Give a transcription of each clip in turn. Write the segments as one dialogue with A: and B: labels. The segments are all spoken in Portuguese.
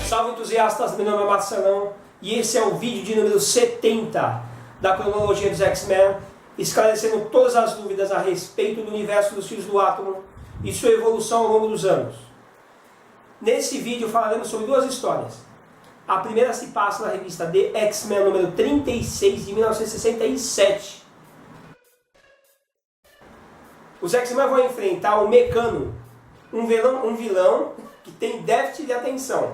A: Salve entusiastas, meu nome é Marcelão e esse é o vídeo de número 70 da cronologia dos X-Men, esclarecendo todas as dúvidas a respeito do universo dos Filhos do Átomo e sua evolução ao longo dos anos. Nesse vídeo falaremos sobre duas histórias. A primeira se passa na revista The X-Men número 36 de 1967. Os X-Men vão enfrentar o Mecano, um vilão que tem déficit de atenção.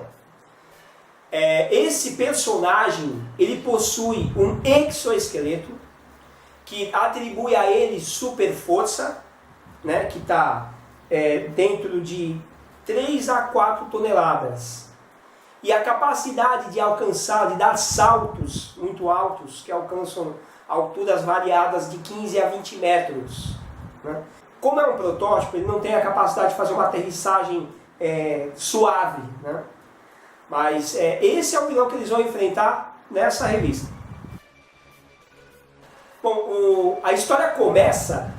A: Esse personagem, ele possui um exoesqueleto que atribui a ele super força, né, que está dentro de 3 a 4 toneladas. E a capacidade de alcançar, de dar saltos muito altos, que alcançam alturas variadas de 15 a 20 metros. Né? Como é um protótipo, ele não tem a capacidade de fazer uma aterrissagem suave. Né? Mas esse é o vilão que eles vão enfrentar nessa revista. Bom, a história começa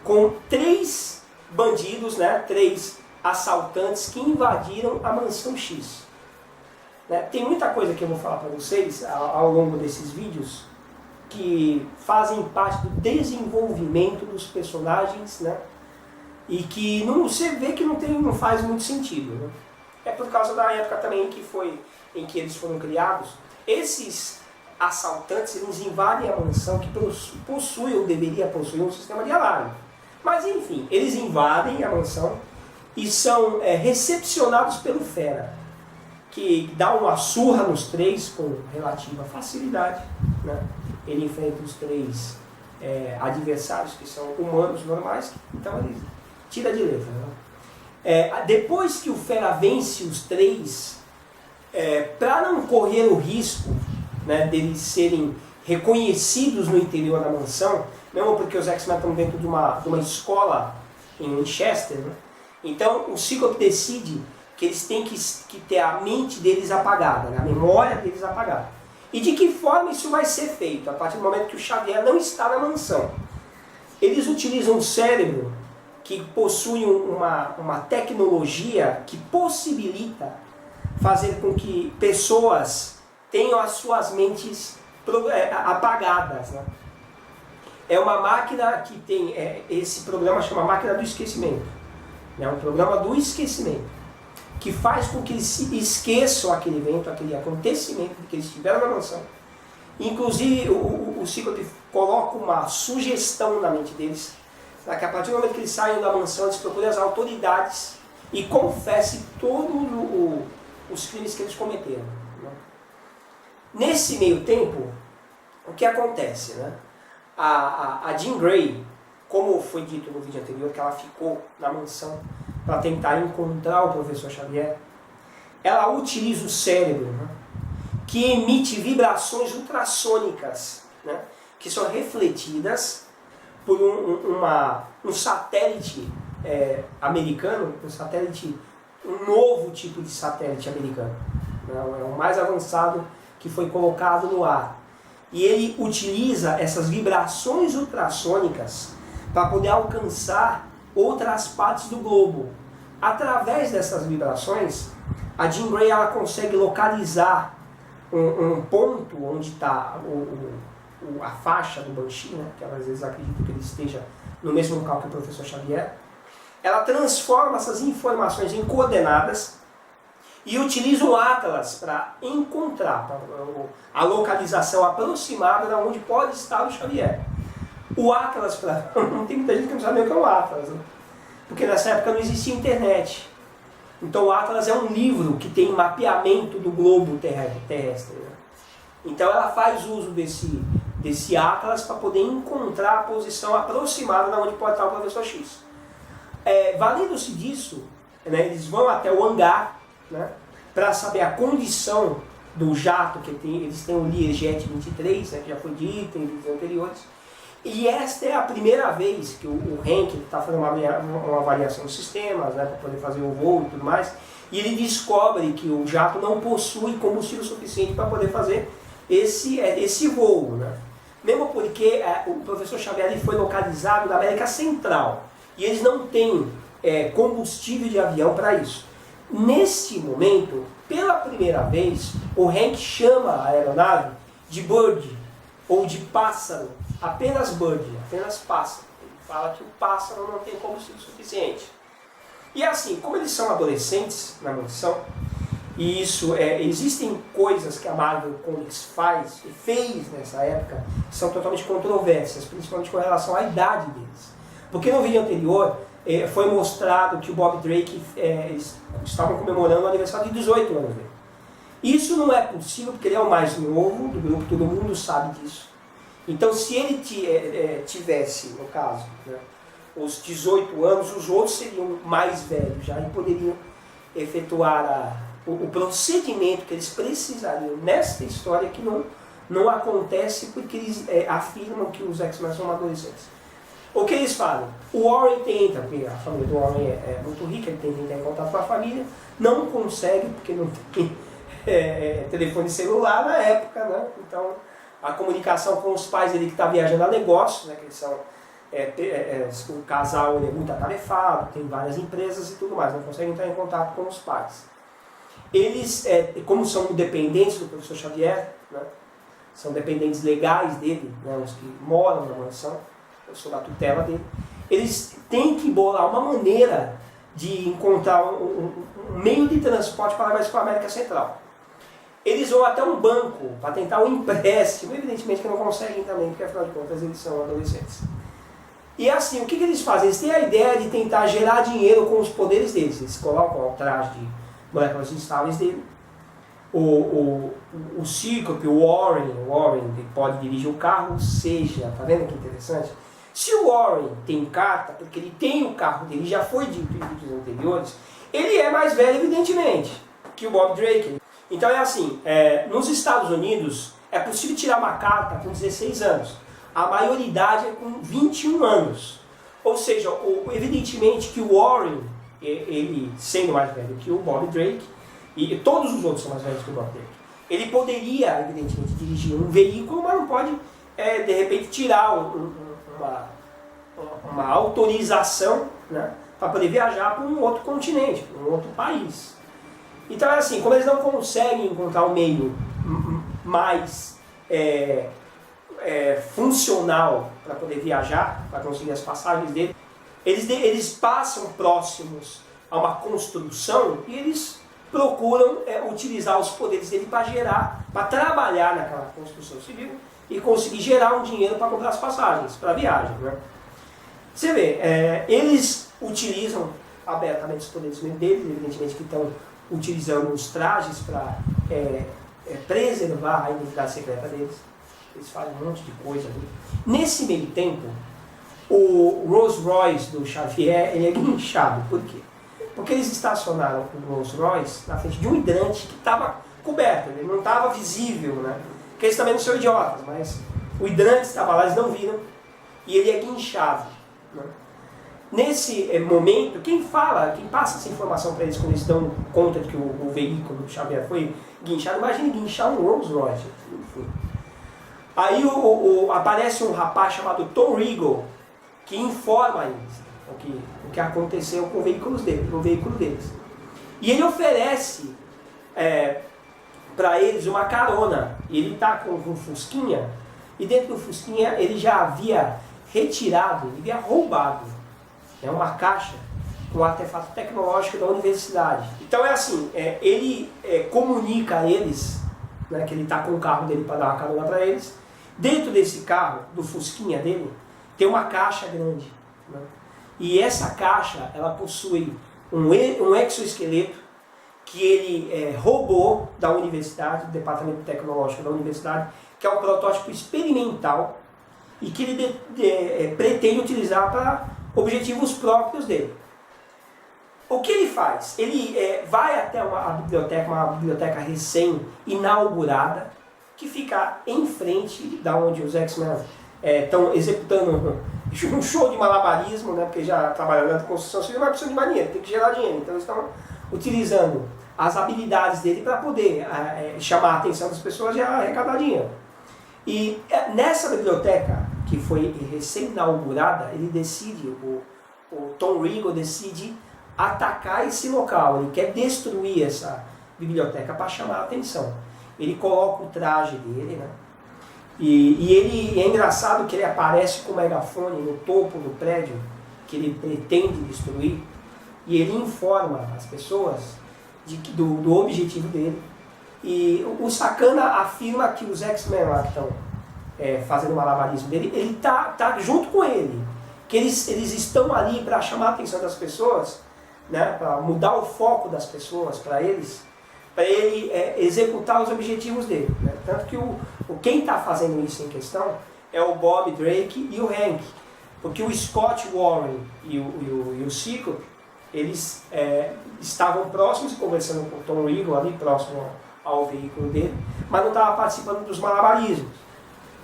A: com 3 bandidos, né, 3 assaltantes que invadiram a Mansão X. Tem muita coisa que eu vou falar para vocês ao longo desses vídeos que fazem parte do desenvolvimento dos personagens, né, e que você vê que não faz muito sentido. Né? É por causa da época também em que eles foram criados. Esses assaltantes, eles invadem a mansão que possui ou deveria possuir um sistema de alarme. Mas enfim, eles invadem a mansão e são recepcionados pelo Fera, que dá uma surra nos 3 com relativa facilidade. Né? Ele enfrenta os 3 adversários que são humanos normais, então ele tira de letra. Né? Depois que o Fera vence os 3, para não correr o risco, né, deles serem reconhecidos no interior da mansão, mesmo porque os X-Men estão dentro de uma escola em Winchester, né? Então o Cíclope decide que eles têm que ter a mente deles apagada, né, a memória deles apagada. E de que forma isso vai ser feito? A partir do momento que o Xavier não está na mansão. Eles utilizam um cérebro que possui uma tecnologia que possibilita fazer com que pessoas tenham as suas mentes apagadas. Né? É uma máquina que tem, esse programa chama máquina do esquecimento. É um programa do esquecimento, que faz com que eles se esqueçam aquele evento, aquele acontecimento que eles tiveram na mansão. Inclusive, o Cíclope coloca uma sugestão na mente deles, para que a partir do momento que eles saem da mansão, eles procurem as autoridades e confessem todos os crimes que eles cometeram. Né? Nesse meio tempo, o que acontece? Né? A Jean Grey, como foi dito no vídeo anterior, que ela ficou na mansão para tentar encontrar o professor Xavier, ela utiliza o cérebro, né, que emite vibrações ultrassônicas, né, que são refletidas por um satélite americano, um novo tipo de satélite americano. É o mais avançado que foi colocado no ar. E ele utiliza essas vibrações ultrassônicas para poder alcançar outras partes do globo. Através dessas vibrações, a Jean Grey ela consegue localizar um ponto onde está a faixa do Banshee, né, que às vezes acredito que ele esteja no mesmo local que o professor Xavier. Ela transforma essas informações em coordenadas e utiliza o Atlas para encontrar a localização aproximada de onde pode estar o Xavier. O Atlas, não tem muita gente que não sabe nem o que é o Atlas, né? Porque nessa época não existia internet. Então o Atlas é um livro que tem mapeamento do globo terrestre. Né? Então ela faz uso desse Atlas para poder encontrar a posição aproximada de onde pode estar o professor X. Valendo-se disso, né, eles vão até o hangar, né, para saber a condição do jato que eles têm, o Learjet 23, né, que já foi dito em vídeos anteriores. E esta é a primeira vez que o Hank está fazendo uma avaliação dos sistemas, né, para poder fazer o voo e tudo mais, e ele descobre que o jato não possui combustível suficiente para poder fazer esse voo. Né? Mesmo porque o professor Xavier ele foi localizado na América Central e eles não têm combustível de avião para isso. Neste momento, pela primeira vez, o Hank chama a aeronave de Bird, ou de pássaro, apenas Bird, apenas pássaro. Ele fala que o pássaro não tem combustível suficiente. E assim, como eles são adolescentes na mansão, e isso existem coisas que a Marvel Comics faz e fez nessa época que são totalmente controversas, principalmente com relação à idade deles. Porque no vídeo anterior foi mostrado que o Bob Drake eles estavam comemorando o aniversário de 18 anos dele. Isso não é possível porque ele é o mais novo do grupo, todo mundo sabe disso. Então se ele tivesse, no caso, né, os 18 anos, os outros seriam mais velhos já e poderiam efetuar o procedimento que eles precisariam nesta história que não acontece porque eles afirmam que os X-Men são adolescentes. O que eles fazem? O Warren tenta, porque a família do Warren é muito rica, ele tenta entrar em contato com a família, não consegue porque não tem telefone celular na época, né? Então a comunicação com os pais dele que está viajando a negócio, né? Que eles são o casal é muito atarefado, tem várias empresas e tudo mais, não consegue entrar em contato com os pais. Eles, como são dependentes do professor Xavier, né, são dependentes legais dele, né, os que moram na mansão, sob a tutela dele, eles têm que bolar uma maneira de encontrar um meio de transporte para levar isso para a América Central. Eles vão até um banco para tentar um empréstimo, evidentemente que não conseguem também, porque afinal de contas eles são adolescentes. E assim, o que eles fazem? Eles têm a ideia de tentar gerar dinheiro com os poderes deles. Eles colocam o traje de moléculas instáveis dele. O Cíclope, o Warren ele pode dirigir o carro, seja, tá vendo que interessante? Se o Warren tem carta, porque ele tem o carro dele, já foi dito em vídeos anteriores, ele é mais velho, evidentemente, que o Bob Drake. Então é assim, nos Estados Unidos é possível tirar uma carta com 16 anos. A maioridade é com 21 anos. Ou seja, evidentemente que o Warren, ele sendo mais velho que o Bob Drake, e todos os outros são mais velhos que o Bob Drake, ele poderia, evidentemente, dirigir um veículo, mas não pode, de repente, tirar uma autorização, né, para poder viajar para um outro continente, para um outro país. Então é assim, como eles não conseguem encontrar um meio mais funcional para poder viajar, para conseguir as passagens dele, eles passam próximos a uma construção e eles procuram utilizar os poderes dele para trabalhar naquela construção civil e conseguir gerar um dinheiro para comprar as passagens, para a viagem. Né? Você vê, eles utilizam abertamente os poderes deles, evidentemente que estão utilizando os trajes para preservar a identidade secreta deles. Eles fazem um monte de coisa ali. Nesse meio tempo, o Rolls Royce do Xavier ele é guinchado. Por quê? Porque eles estacionaram o Rolls Royce na frente de um hidrante que estava coberto, ele não estava visível, né? Porque eles também não são idiotas, mas o hidrante estava lá, eles não viram, e ele é guinchado. Né? Nesse momento, quem passa essa informação para eles quando eles dão conta de que o veículo do Xavier foi guinchado, imagine guinchar um Rolls Royce. Enfim. Aí aparece um rapaz chamado Tom Riegel, que informa eles o que aconteceu com o veículo deles. E ele oferece para eles uma carona. Ele está com um Fusquinha, e dentro do Fusquinha ele já havia retirado, ele havia roubado uma caixa com um artefato tecnológico da universidade. Então é assim, ele comunica a eles, né, que ele está com o carro dele para dar uma carona para eles. Dentro desse carro, do Fusquinha dele, tem uma caixa grande. Né? E essa caixa, ela possui um exoesqueleto que ele roubou da universidade, do departamento tecnológico da universidade, que é um protótipo experimental e que ele pretende utilizar para objetivos próprios dele. O que ele faz? Ele vai até uma biblioteca recém-inaugurada, que fica em frente da onde os X-Men estão executando um show de malabarismo, né, porque já trabalhando na construção civil, mas precisa de mais dinheiro, tem que gerar dinheiro. Então eles estão utilizando as habilidades dele para poder chamar a atenção das pessoas e arrecadar dinheiro. E nessa biblioteca, que foi recém-inaugurada, ele decide, o Tom Riegel decide atacar esse local, ele quer destruir essa biblioteca para chamar a atenção. Ele coloca o traje dele, né? E ele é engraçado que ele aparece com o megafone no topo do prédio que ele pretende destruir, e ele informa as pessoas do objetivo dele. E o sacana afirma que os X-Men lá que estão fazendo o malabarismo dele, ele tá junto com ele, que eles estão ali para chamar a atenção das pessoas, né, para mudar o foco das pessoas para ele executar os objetivos dele, né? Tanto que quem está fazendo isso em questão é o Bob Drake e o Hank, porque o Scott Warren e o Ciclope, eles estavam próximos, conversando com o Tom Riegel ali próximo ao veículo dele, mas não estavam participando dos malabarismos.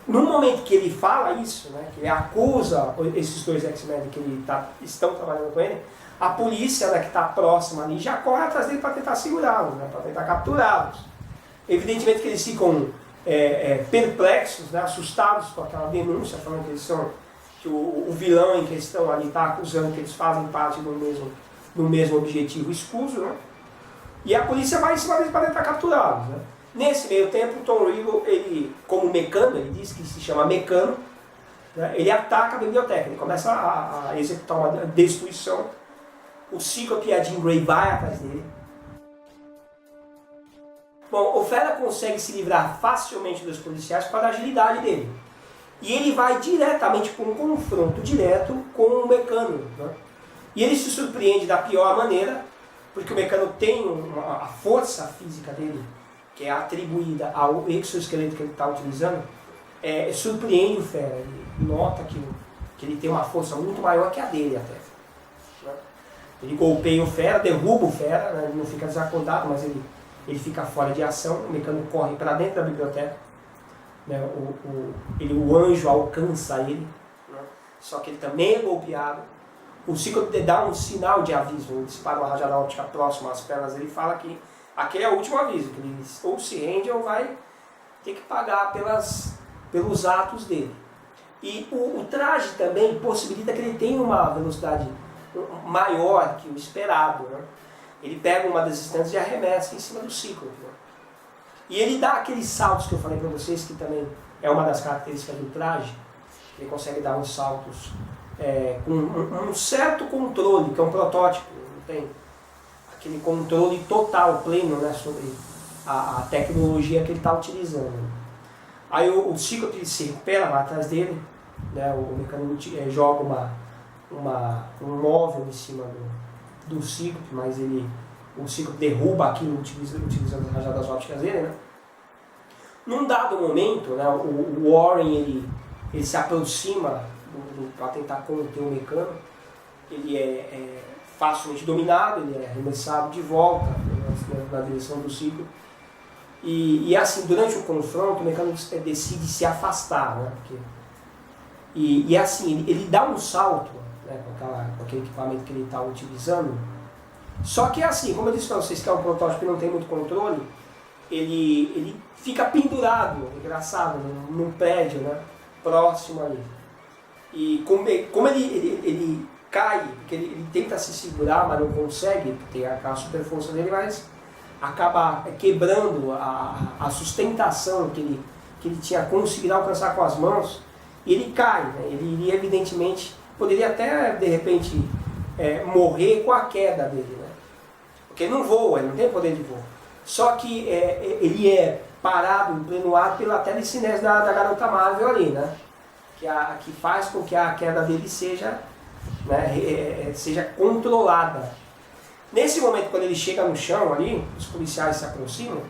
A: No momento que ele fala isso, né, que ele acusa esses dois X-Men que estão trabalhando com ele, a polícia, né, que está próxima ali já corre atrás dele para tentar segurá-los, né, para tentar capturá-los. Evidentemente que eles ficam perplexos, né, assustados com aquela denúncia, falando que o vilão em questão ali está acusando que eles fazem parte do mesmo objetivo escuso, né? E a polícia vai em cima deles para tentar capturá-los, né? Nesse meio tempo, o Tom Riegel, ele, como mecano, ele diz que se chama mecano, né? Ele ataca a biblioteca, ele começa a executar uma destruição. O Ciclope e a Jean Grey vai atrás dele. Bom, o Fera consegue se livrar facilmente dos policiais por causa da agilidade dele. E ele vai diretamente para um confronto direto com o Mecano, né? E ele se surpreende da pior maneira, porque o Mecano tem a força física dele, que é atribuída ao exoesqueleto que ele está utilizando, surpreende o Fera. Ele nota que ele tem uma força muito maior que a dele até, né? Ele golpeia o Fera, derruba o Fera, né? Ele não fica desacordado, mas ele fica fora de ação. O Mecano corre para dentro da biblioteca, né? O anjo alcança ele, né? Só que ele também é golpeado. O Ciclope dá um sinal de aviso, ele dispara uma rajada óptica próxima às pernas dele e fala que aquele é o último aviso, que ele ou se rende ou vai ter que pagar pelos atos dele. E o traje também possibilita que ele tenha uma velocidade maior que o esperado, né? Ele pega uma das instâncias e arremessa em cima do Ciclope, né? E ele dá aqueles saltos que eu falei para vocês, que também é uma das características do traje. Ele consegue dar uns saltos com um certo controle, que é um protótipo, não tem aquele controle total, pleno, né, sobre a tecnologia que ele está utilizando. Aí o Ciclope se recupera, vai atrás dele, né, o Mecano joga um móvel em cima do Ciclope, mas o Ciclope derruba aquilo utilizando as rajadas ópticas dele, né? Num dado momento, né, o Warren ele se aproxima para tentar conter o Mecano. Ele é facilmente dominado, ele é arremessado de volta na direção do Ciclope. E assim, durante o confronto, o Mecano decide se afastar, né? E assim, ele dá um salto, né, com aquele equipamento que ele está utilizando. Só que assim, como eu disse para vocês que é um protótipo que não tem muito controle, ele fica pendurado, engraçado, num prédio, né, próximo ali. E como ele cai, porque ele tenta se segurar, mas não consegue, tem aquela super força dele, mas acaba quebrando a sustentação que ele tinha conseguido alcançar com as mãos, e ele cai, né? Ele iria, evidentemente, poderia até, de repente, morrer com a queda dele, né? Porque ele não voa, ele não tem poder de voo. Só que ele é parado em pleno ar pela telecinese da garota Marvel ali, né? Que faz com que a queda dele seja, né, seja controlada. Nesse momento, quando ele chega no chão ali, os policiais se aproximam,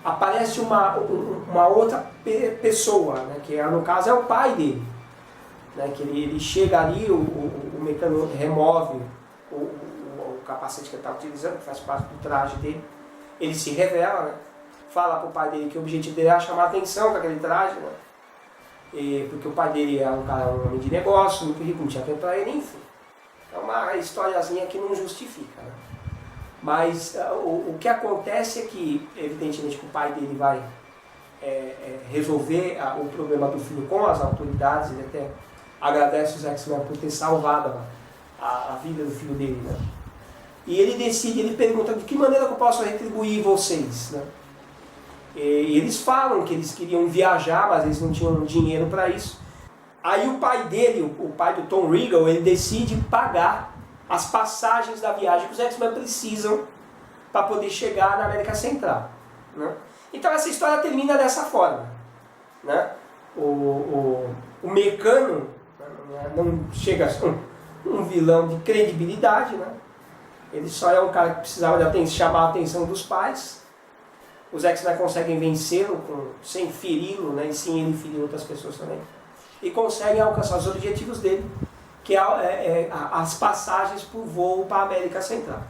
A: aparece uma outra pessoa, né, que no caso é o pai dele. Né, que ele chega ali, o Mecano remove o capacete que ele está utilizando, que faz parte do traje dele. Ele se revela, né, fala para o pai dele que o objetivo dele é chamar atenção com aquele traje, né, porque o pai dele é um homem de negócio, muito rico, não tinha tempo para ele, enfim. É uma historiazinha que não justifica, né? Mas o que acontece é que, evidentemente, que o pai dele vai resolver o problema do filho com as autoridades. Ele até agradece os X-Men por ter salvado a vida do filho dele, né? E ele decide, ele pergunta de que maneira que eu posso retribuir vocês, né? E eles falam que eles queriam viajar, mas eles não tinham dinheiro para isso. Aí o pai dele, o pai do Tom Riddle, ele decide pagar as passagens da viagem que os X-Men precisam para poder chegar na América Central, né? Então essa história termina dessa forma, né? O Mecano, né, não chega a ser um vilão de credibilidade, né? Ele só é um cara que precisava chamar a atenção dos pais. Os X-Men conseguem vencê-lo sem feri-lo, né? E sim ele ferir outras pessoas também. E conseguem alcançar os objetivos dele, que é as passagens por voo para a América Central.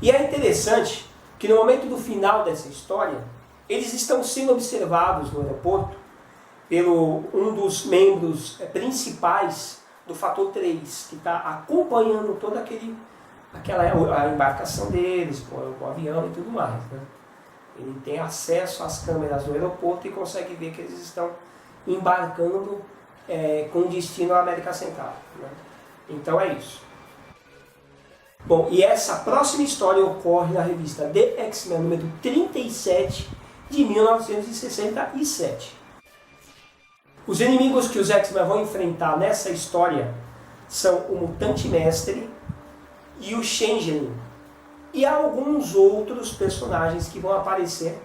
A: E é interessante que no momento do final dessa história, eles estão sendo observados no aeroporto pelo um dos membros principais do Fator 3, que está acompanhando toda a embarcação deles, o avião e tudo mais, né? Ele tem acesso às câmeras do aeroporto e consegue ver que eles estão embarcando com destino à América Central, né? Então é isso. Bom, e essa próxima história ocorre na revista The X-Men número 37 de 1967. Os inimigos que os X-Men vão enfrentar nessa história são o Mutante Mestre e o Changeling, e alguns outros personagens que vão aparecer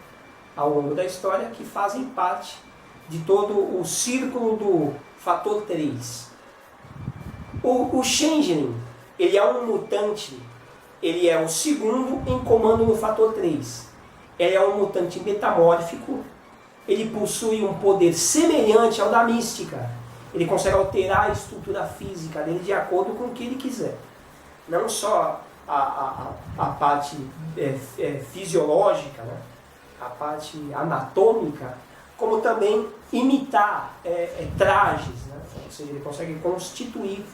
A: ao longo da história que fazem parte de todo o círculo do Fator 3. O Changeling, ele é um mutante, ele é o segundo em comando no Fator 3. Ele é um mutante metamórfico, ele possui um poder semelhante ao da mística. Ele consegue alterar a estrutura física dele de acordo com o que ele quiser. Não só a parte fisiológica, né? A parte anatômica, como também imitar trajes, né? Ou seja, ele consegue constituir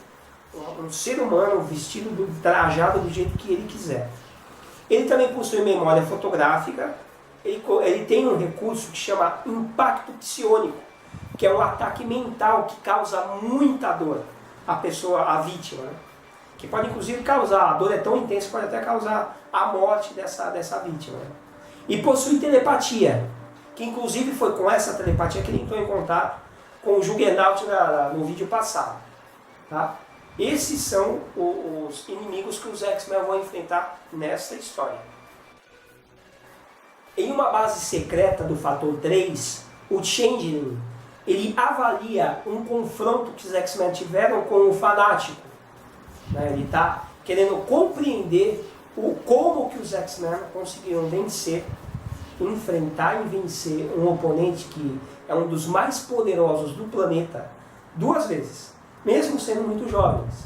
A: um ser humano vestido, trajado do jeito que ele quiser. Ele também possui memória fotográfica, ele tem um recurso que chama impacto psiônico, que é um ataque mental que causa muita dor à vítima, né? Que pode inclusive causar, a dor é tão intensa que pode até causar a morte dessa vítima, né? E possui telepatia, que inclusive foi com essa telepatia que ele entrou em contato com o Juggernaut no vídeo passado, tá? Esses são os inimigos que os X-Men vão enfrentar nessa história. Em uma base secreta do Fator 3, o Changeling, ele avalia um confronto que os X-Men tiveram com o Fanático, né? Ele está querendo compreender como que os X-Men conseguiram enfrentar e vencer um oponente que é um dos mais poderosos do planeta 2 vezes, mesmo sendo muito jovens.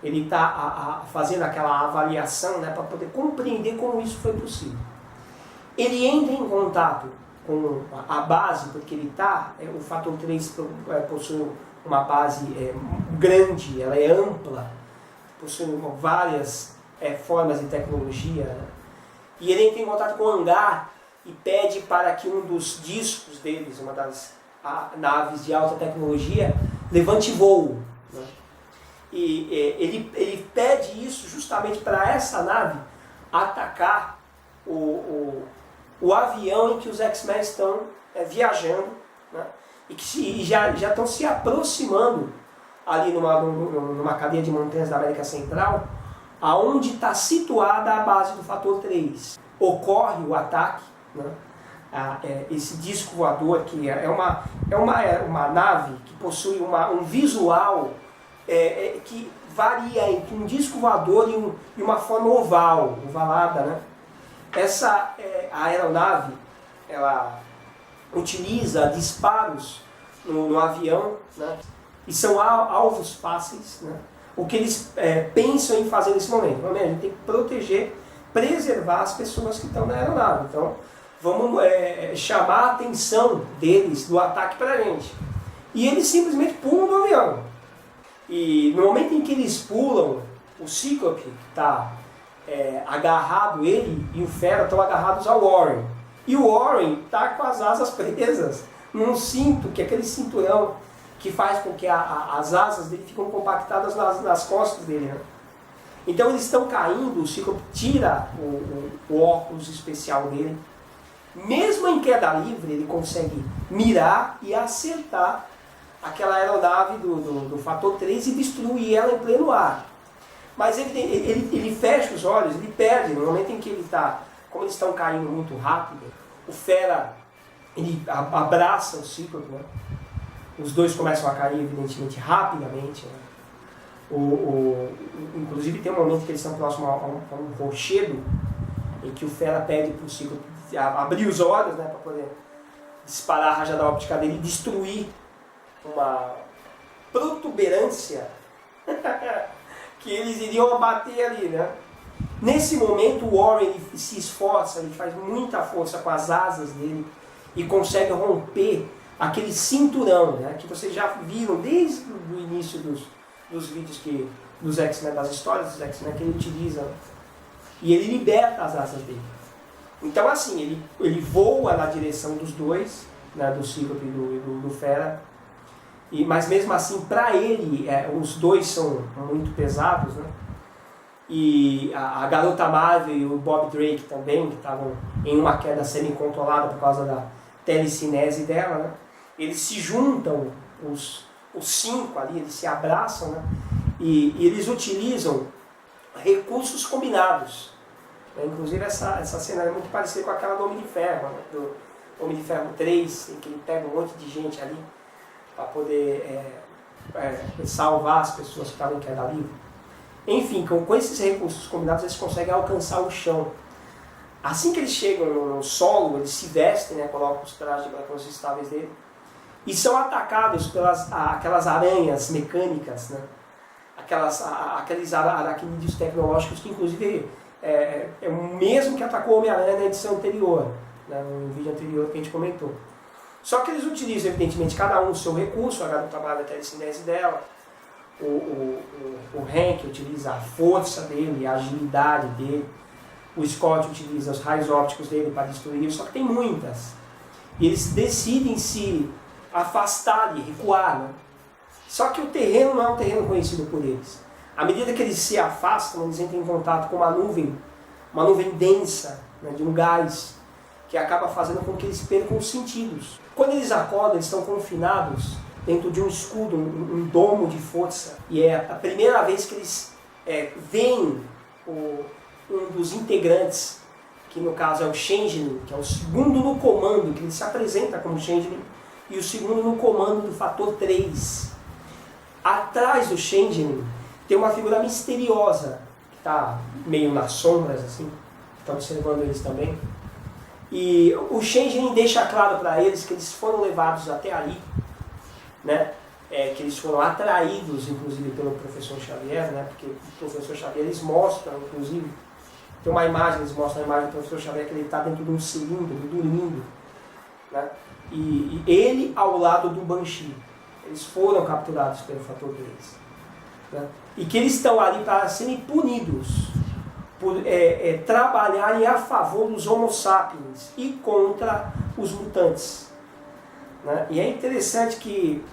A: Ele está fazendo aquela avaliação, né, para poder compreender como isso foi possível. Ele entra em contato com a base, porque o Fator 3 possui uma base grande, ela é ampla, possui várias formas de tecnologia, né? E ele entra em contato com o hangar e pede para que um dos discos deles, uma das naves de alta tecnologia, levante voo, né? E ele pede isso justamente para essa nave atacar o avião em que os X-Men estão viajando, né? E que já estão se aproximando ali numa cadeia de montanhas da América Central, aonde está situada a base do Fator 3. Ocorre o ataque, né? Esse disco voador, que é uma nave que possui um visual que varia entre um disco voador e uma forma ovalada, né? Essa aeronave, ela utiliza disparos no avião, né? E são alvos fáceis, né? O que eles pensam em fazer nesse momento? A gente tem que preservar as pessoas que estão na aeronave. Então, vamos chamar a atenção deles do ataque para a gente. E eles simplesmente pulam do avião. E no momento em que eles pulam, o Cíclope está agarrado, ele e o Fera estão agarrados ao Warren. E o Warren está com as asas presas num cinto, que é aquele cinturão que faz com que as asas dele ficam compactadas nas costas dele. Né? Então eles estão caindo, o Cíclope tira o óculos especial dele. Mesmo em queda livre, ele consegue mirar e acertar aquela aeronave do fator 3 e destruir ela em pleno ar. Mas ele fecha os olhos, ele perde, no momento em que ele está, como eles estão caindo muito rápido, o Fera, ele abraça o Cíclope, né? Os dois começam a cair, evidentemente, rapidamente. Né? Inclusive tem um momento que eles estão próximos a um rochedo, em que o Fera pede para o Cíclope abrir os olhos, né, para poder disparar a rajada óptica dele e destruir uma protuberância que eles iriam abater ali, né? Nesse momento o Warren ele se esforça, ele faz muita força com as asas dele e consegue romper aquele cinturão, né? Que vocês já viram desde o início dos vídeos dos X-Men, das histórias dos X-Men que ele utiliza, né? E ele liberta as asas dele. Então assim, ele voa na direção dos dois, né, do Cíclope e do Fera. Mas mesmo assim, para ele, os dois são muito pesados, né? E a Garota Marvel e o Bob Drake também, que estavam em uma queda semi-controlada por causa da telecinese dela, né? Eles se juntam, os 5 ali, eles se abraçam, né? E eles utilizam recursos combinados. Inclusive essa cena é muito parecida com aquela do Homem de Ferro, né? Do Homem de Ferro 3, em que ele pega um monte de gente ali para poder salvar as pessoas que estavam em queda livre. Enfim, com esses recursos combinados eles conseguem alcançar o chão. Assim que eles chegam no solo, eles se vestem, né, colocam os trajes de estáveis dele e são atacados pelas aquelas aranhas mecânicas, né? Aqueles aracnídeos tecnológicos que inclusive é o mesmo que atacou o Homem-Aranha na edição anterior, né, no vídeo anterior que a gente comentou. Só que eles utilizam, evidentemente, cada um o seu recurso, a Garota trabalha a telecinese dela, o Hank utiliza a força dele, a agilidade dele, o Scott utiliza os raios ópticos dele para destruir, só que tem muitas. E eles decidem se afastar e recuar, né? Só que o terreno não é um terreno conhecido por eles. À medida que eles se afastam, eles entram em contato com uma nuvem densa, né, de um gás, que acaba fazendo com que eles percam os sentidos. Quando eles acordam, eles estão confinados dentro de um escudo, um domo de força. E é a primeira vez que eles veem um dos integrantes, que no caso é o Changeling, que é o segundo no comando, que ele se apresenta como Changeling, e o segundo no comando do fator 3. Atrás do Changeling tem uma figura misteriosa, que está meio nas sombras, assim, está observando eles também. E o Changeling deixa claro para eles que eles foram levados até ali, né? Que eles foram atraídos, inclusive, pelo Professor Xavier, né? Porque o Professor Xavier, eles mostram, inclusive, tem uma imagem, eles mostram a imagem do Professor Xavier que ele está dentro de um cilindro, dormindo, né? E ele ao lado do Banshee. Eles foram capturados pelo fator 3. Né? E que eles estão ali para serem punidos por trabalharem a favor dos Homo sapiens e contra os mutantes. Né? E é interessante que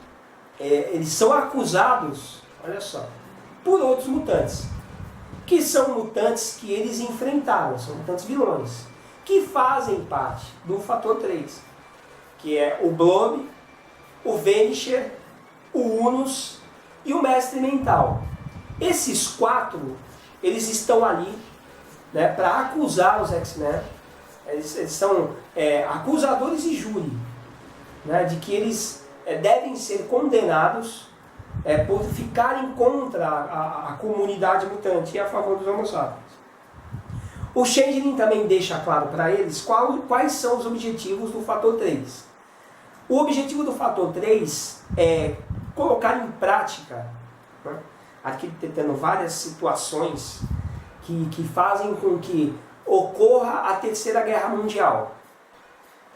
A: eles são acusados, olha só, por outros mutantes, que são mutantes que eles enfrentaram, são mutantes vilões, que fazem parte do fator 3, que é o Blob, o Vanisher, o Unus e o Mestre Mental. Esses 4, eles estão ali, né, para acusar os X-Men. Eles são acusadores e júri, né, de que eles devem ser condenados por ficarem contra a comunidade mutante e a favor dos Homo sapiens. O Changeling também deixa claro para eles quais são os objetivos do fator 3. O objetivo do fator 3 é colocar em prática, né, aqui tendo várias situações que fazem com que ocorra a Terceira Guerra Mundial.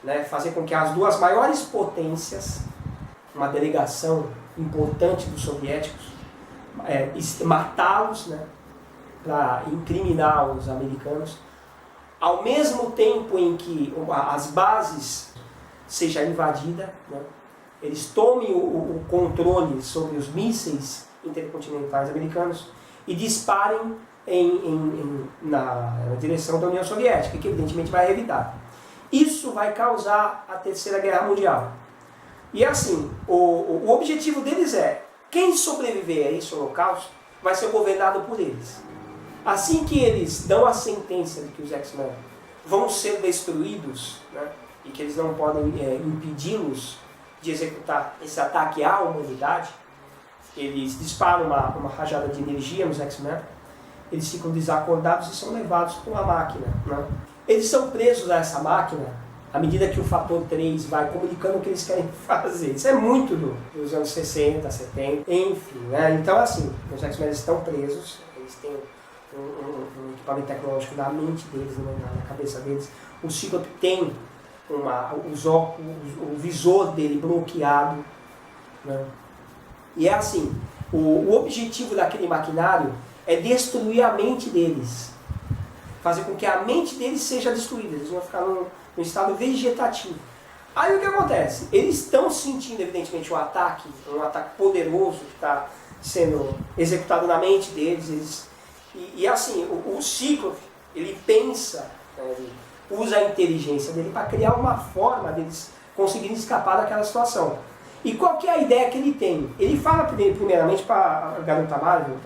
A: Né, fazer com que as duas maiores potências, uma delegação importante dos soviéticos, matá-los, né, para incriminar os americanos, ao mesmo tempo em que as bases sejam invadidas, né, eles tomem o controle sobre os mísseis intercontinentais americanos e disparem na direção da União Soviética, que evidentemente vai revidar. Isso vai causar a Terceira Guerra Mundial. E assim, o objetivo deles é, quem sobreviver a esse holocausto vai ser governado por eles. Assim que eles dão a sentença de que os X-Men vão ser destruídos, né, e que eles não podem impedi-los de executar esse ataque à humanidade, eles disparam uma rajada de energia nos X-Men, eles ficam desacordados e são levados por uma máquina, né? Eles são presos a essa máquina à medida que o fator 3 vai comunicando o que eles querem fazer. Isso é muito dos anos 60, 70, enfim, né? Então assim, os X-Men estão presos, eles têm um equipamento tecnológico na mente deles, né, na cabeça deles. O Cíclope tem o visor dele bloqueado, né? E é assim, o objetivo daquele maquinário é destruir a mente deles, fazer com que a mente deles seja destruída, eles vão ficar num estado vegetativo. Aí o que acontece? Eles estão sentindo evidentemente um ataque poderoso que está sendo executado na mente deles, e assim, o Cíclope, ele pensa, ele usa a inteligência dele para criar uma forma deles conseguirem escapar daquela situação. E qual que é a ideia que ele tem? Ele fala primeiramente para a garota Marvel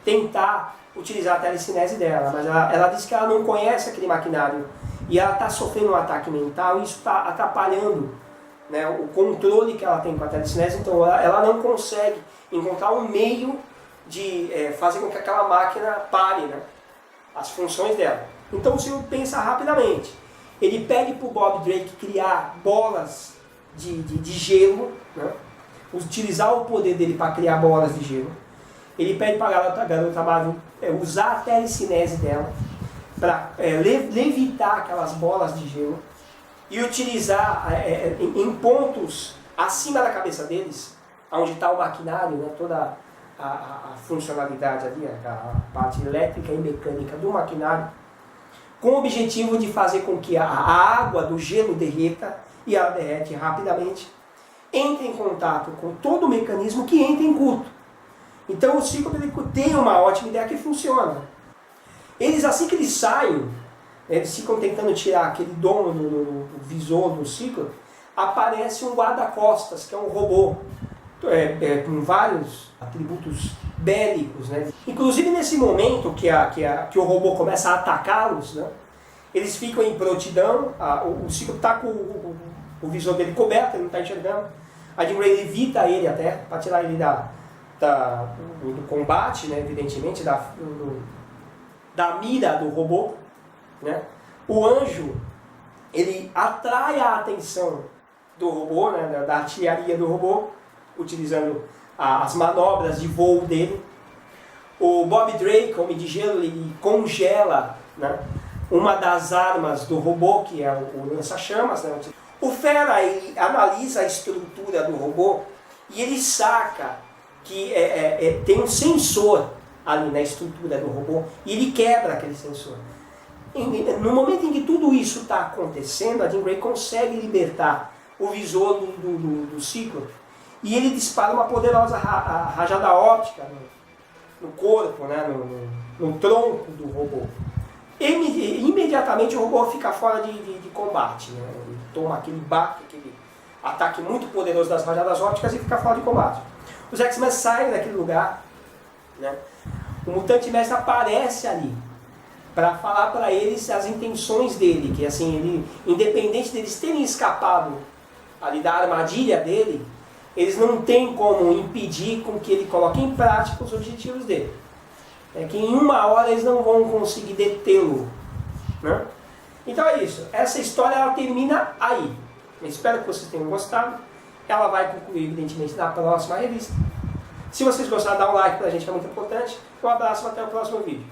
A: tentar utilizar a telecinese dela, mas ela diz que ela não conhece aquele maquinário e ela está sofrendo um ataque mental e isso está atrapalhando, né, o controle que ela tem com a telecinese, então ela não consegue encontrar um meio de fazer com que aquela máquina pare, né, as funções dela. Então o senhor pensa rapidamente. Ele pede para o Bob Drake criar bolas de gelo, né, utilizar o poder dele para criar bolas de gelo. Ele pede para a garota Marvel usar a telecinese dela para levitar aquelas bolas de gelo e utilizar em pontos acima da cabeça deles, onde está o maquinário, né, toda a funcionalidade ali, a parte elétrica e mecânica do maquinário, com o objetivo de fazer com que a água do gelo derreta, e ela derrete rapidamente, entre em contato com todo o mecanismo que entra em curto. Então o Cíclope tem uma ótima ideia que funciona. Eles, assim que eles saem, eles ficam tentando tirar aquele domo no visor do Cíclope, aparece um guarda-costas, que é um robô, com vários atributos bélicos, né? Inclusive nesse momento que o robô começa a atacá-los, né, eles ficam em prontidão, o Cíclope está com o visor dele coberto, ele não está enxergando. A Jean Grey evita ele até, para tirar ele do combate, né, evidentemente, da mira do robô, né? O Anjo, ele atrai a atenção do robô, né, da artilharia do robô, utilizando as manobras de voo dele. O Bob Drake, Homem de Gelo, ele congela, né, uma das armas do robô, que é o lança-chamas, né? O Fera, ele analisa a estrutura do robô e ele saca que tem um sensor ali na estrutura do robô e ele quebra aquele sensor. No momento em que tudo isso está acontecendo, a Jean Grey consegue libertar o visor do Cíclope e ele dispara uma poderosa rajada óptica no corpo, né, no tronco do robô. Imediatamente o robô fica fora de combate, né? Ele toma aquele baque, aquele ataque muito poderoso das rajadas ópticas e fica fora de combate. Os X-Men saem daquele lugar, né? O Mutante Mestre aparece ali para falar para eles as intenções dele, que assim, ele, independente deles terem escapado ali da armadilha dele, eles não têm como impedir com que ele coloque em prática os objetivos dele. É que em uma hora eles não vão conseguir detê-lo, né? Então é isso. Essa história ela termina aí. Eu espero que vocês tenham gostado. Ela vai concluir, evidentemente, na próxima revista. Se vocês gostaram, dá um like pra gente, que é muito importante. Um abraço e até o próximo vídeo.